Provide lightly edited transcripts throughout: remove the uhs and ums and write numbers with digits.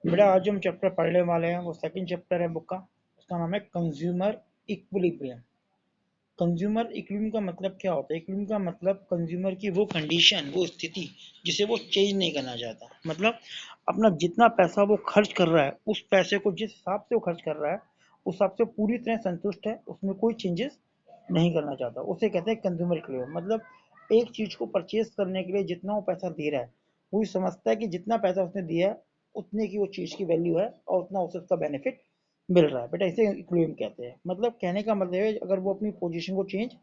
बेटा आज जो हम चैप्टर पढ़ने वाले हैं वो सेकंड चैप्टर है बुक का, उसका नाम है कंज्यूमर इक्विलिब्रियम। कंज्यूमर इक्विलिब्रियम का मतलब क्या होता है? इक्विलिब्रियम का मतलब कंज्यूमर की वो कंडीशन, वो स्थिति जिसे वो चेंज नहीं करना चाहता। मतलब अपना जितना पैसा वो खर्च कर रहा है, उस पैसे को जिस हिसाब से वो खर्च कर रहा है उस हिसाब से पूरी तरह संतुष्ट है, उसमें कोई चेंजेस नहीं करना चाहता, उसे कहते हैं कंज्यूमर इक्विलिब्रियम। मतलब एक चीज को परचेज करने के लिए जितना वो पैसा दे रहा है, वो समझता है कि जितना पैसा उसने दिया है उतने की वो चीज की वैल्यू है और उतना उसे उसका बेनिफिट मिल रहा है। बेटा इसे इक्विलिब्रियम कहते हैं। मतलब कहने का मतलब है अगर वो अपनी पोजीशन को चेंज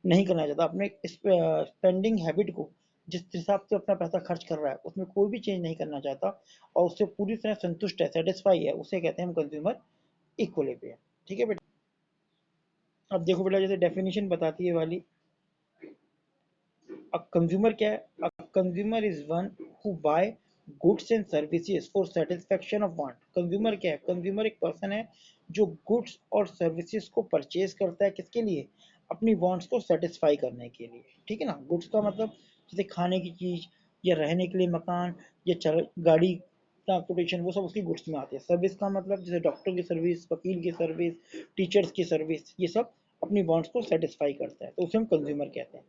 नहीं करना चाहता, अपने स्पेंडिंग हैबिट को, जिस हिसाब से अपना पैसा खर्च कर रहा है उसमें कोई भी चेंज नहीं करना चाहता और उससे पूरी तरह संतुष्ट है, सेटिस्फाई है, उसे कहते हैं हम कंज्यूमर इक्विलिब्रियम। ठीक है बेटा। अब देखो बेटा, जैसे डेफिनेशन बताती है वाली, अ कंज्यूमर क्या है? A consumer is one who buy goods and services for satisfaction of want. Consumer क्या है? कंज्यूमर एक पर्सन है जो गुड्स और सर्विसेज को परचेज करता है, किसके लिए? अपनी वांट्स को सेटिस्फाई करने के लिए। ठीक है ना। गुड्स का मतलब जैसे खाने की चीज या रहने के लिए मकान या गाड़ी, ट्रांसपोर्टेशन, वो सब उसकी गुड्स में आते हैं। सर्विस का मतलब जैसे डॉक्टर की सर्विस, वकील की सर्विस, टीचर्स की सर्विस, ये सब अपनी वांट्स को सेटिस्फाई करता है, तो उसे हम कंज्यूमर कहते हैं।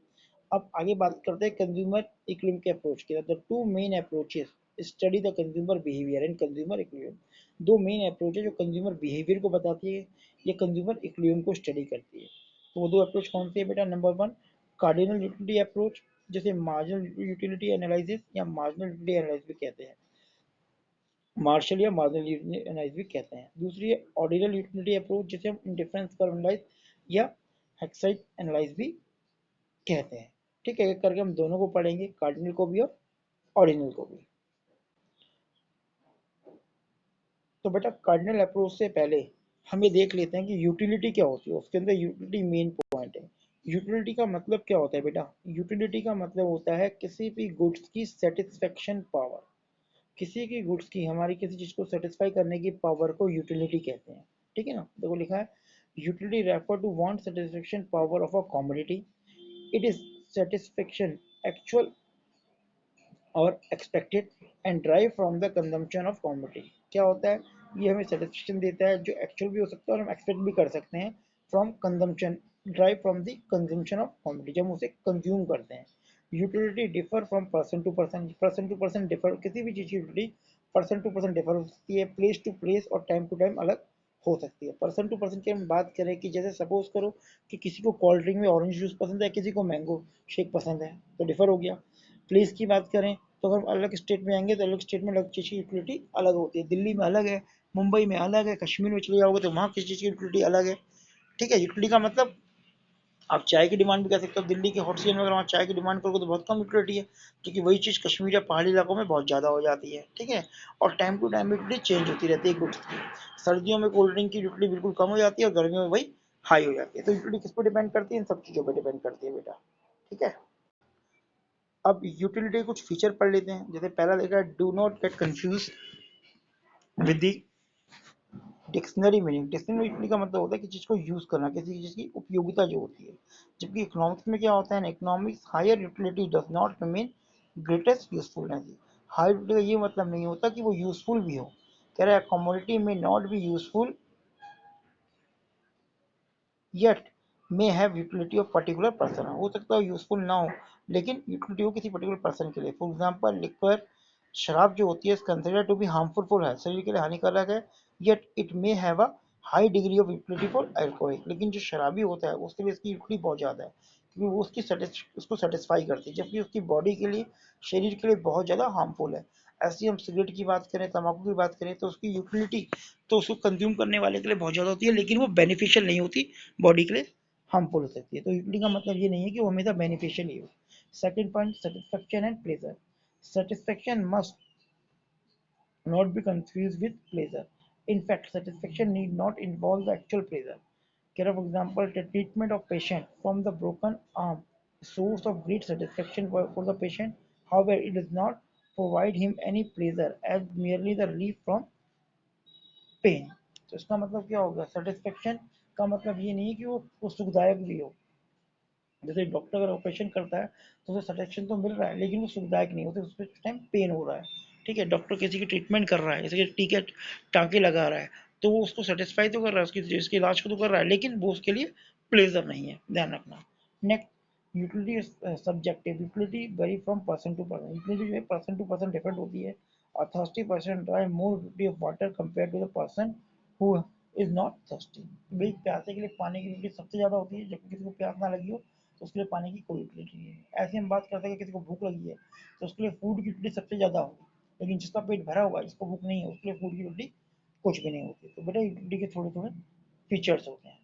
अब आगे बात करते हैं कंज्यूमर इक्विलिब्रियम के अप्रोच की। The two main approaches study the consumer behaviour and consumer equilibrium. दो मेन अप्रोच है जो कंज्यूमर बिहेवियर को बताती है या कंज्यूमर इक्विलिब्रियम को स्टडी करती है। तो वो दो अप्रोच कौन सी है बेटा? Number one, cardinal utility approach, जिसे मार्जिनल यूटिलिटी एनालिसिस या मार्जिनल यूटिलिटी एनालिसिस भी कहते हैं, मार्शल या मार्जिनल यूटिलिटी एनालिसिस भी कहते हैं। दूसरी है ऑर्डिनल यूटिलिटी अप्रोच, जिसे हम इंडिफरेंस कर्व एनालिसिस या हेक्साइड एनालिसिस भी कहते हैं। ठीक है, एक करके हम दोनों को पढ़ेंगे, कार्डिनल को भी और ऑर्डिनल को भी। तो बेटा कार्डिनल अप्रोच से पहले हम ये देख लेते हैं कि यूटिलिटी क्या होती है। उसके अंदर यूटिलिटी मेन पॉइंट है। यूटिलिटी का मतलब क्या होता है बेटा? यूटिलिटी का मतलब होता है किसी भी गुड्स की सेटिस्फेक्शन पावर। किसी की गुड्स की, हमारी किसी चीज को सेटिस्फाई करने की पावर को यूटिलिटी कहते हैं। ठीक है ना। देखो लिखा है, utility refer to want satisfaction power of a commodity. It is satisfaction actual और expected and drive from the consumption of commodity. क्या होता है? ये हमें सेटिस्फेक्शन देता है जो एक्चुअल भी हो सकता है और हम एक्सपेक्ट भी कर सकते हैं from consumption, drive from the consumption of commodity, जब हम उसे कंज्यूम करते हैं। Utility differ from person to person differ, किसी भी चीज़ की utility person to person differ हो सकती है, प्लेस टू प्लेस और टाइम टू टाइम अलग हो सकती है। पर्सन टू पर्सन की हम बात करें कि जैसे सपोज करो कि किसी को कोल्ड ड्रिंक में ऑरेंज जूस पसंद है, किसी को मैंगो शेक पसंद है, तो डिफर हो गया। प्लेस की बात करें तो अगर अलग स्टेट में आएंगे तो अलग स्टेट में अलग चीज़ की यूटिलिटी अलग होती है। दिल्ली में अलग है, मुंबई में अलग है, कश्मीर में चले जाओगे तो वहाँ किसी चीज़ की यूटिलिटी अलग है। ठीक है। यूटिलिटी का मतलब आप चाय की डिमांड भी कर सकते हो। दिल्ली के हॉट सीजन में अगर वहाँ चाय की डिमांड करोगे तो बहुत कम यूटिलिटी है, क्योंकि वही चीज़ कश्मीर या पहाड़ी इलाकों में बहुत ज़्यादा हो जाती है। ठीक है। और time to time utility change होती रहती है गुड्स की। सर्दियों में कोल्ड ड्रिंक की यूटिलिटी बिल्कुल कम हो जाती है और गर्मियों में वही हाई हो जाती है। तो यूटिलिटी किस पर डिपेंड करती है? इन सब चीज़ों पर डिपेंड करती है बेटा। ठीक है। अब यूटिलिटी कुछ फीचर पढ़ लेते हैं। जैसे पहला देखा, do not get confuse with the dictionary meaning. Dictionary का मतलब होता है कि चीज को यूज करना, किसी चीज की उपयोगिता जो होती है। जबकि इकोनॉमिक्स में क्या होता है? Economics higher utility does not mean greatest usefulness. Higher utility का ये मतलब नहीं होता कि वो यूजफुल भी हो। कह रहा है कमोडिटी में not be useful yet may have utility of particular person. हो सकता है यूजफुल ना हो लेकिन यूटिलिटी हो किसी पर्टिकुलर पर्सन के लिए। फॉर एग्जांपल लिक्वर, शराब जो होती है consider to be harmful for health, शरीर के लिए हानिकारक है, yet it may have a high degree of utility for alcoholic. लेकिन जो शराबी होता है उसके लिए इसकी यूटिलिटी बहुत ज़्यादा है, क्योंकि वो उसको सेटिस्फाई करती है, जबकि उसकी बॉडी के लिए, शरीर के लिए बहुत ज़्यादा हार्मफुल है। ऐसे ही हम सिगरेट की बात करें, तंबाकू की बात करें, तो उसकी यूटिलिटी तो उसको कंज्यूम करने वाले के लिए बहुत ज़्यादा होती है, लेकिन वो बेनिफिशियल नहीं होती, बॉडी के लिए हार्मफुल हो सकती है। तो यूटिलिटी का मतलब ये नहीं है कि वो हमेशा बेनिफिशियल ही हो। Second point, satisfaction and pleasure. Satisfaction must not be confused with pleasure. In fact, satisfaction need not involve the actual pleasure. Care, for example, the treatment of patient from the broken arm, a source of great satisfaction for the patient. However, it does not provide him any pleasure as merely the relief from pain. तो इसका मतलब क्या होगा? Satisfaction का मतलब ये नहीं है कि वो सुखदायक भी हो। जैसे डॉक्टर अगर ऑपरेशन करता है तो उसे सेटिस्फेक्शन तो मिल रहा है, लेकिन वो सुखदायक नहीं होता, उस टाइम पेन हो रहा है। ठीक है, डॉक्टर किसी की ट्रीटमेंट कर रहा है, जैसे कि टीके टाँके लगा रहा है, तो वो उसको सैटिस्फाई तो कर रहा है, उसके इलाज को तो कर रहा है, लेकिन वो उसके लिए प्लेज़र नहीं है, ध्यान रखना। Next, utility is subjective, utility vary from person to person, utility जो है पर्सन टू पर्सन डिफरेंट होती है। A thirsty person drive more utility of water compare to the person who is not thirsty. भाई प्यासे के लिए पानी की यूटिलिटी सबसे ज़्यादा होती है, जबकि किसी को प्यास ना लगी हो तो उसके लिए पानी की कोई यूटिलिटी नहीं है। ऐसे हम बात करते हैं कि किसी को भूख लगी है तो उसके लिए फूड की यूटिलिटी सबसे ज़्यादा होगी, लेकिन जिसका पेट भरा हुआ है, जिसको भूख नहीं है, उसके लिए फूड की यूटिलिटी कुछ भी नहीं होती। तो बेटा यूटिलिटी के थोड़े थोड़े फीचर्स होते हैं।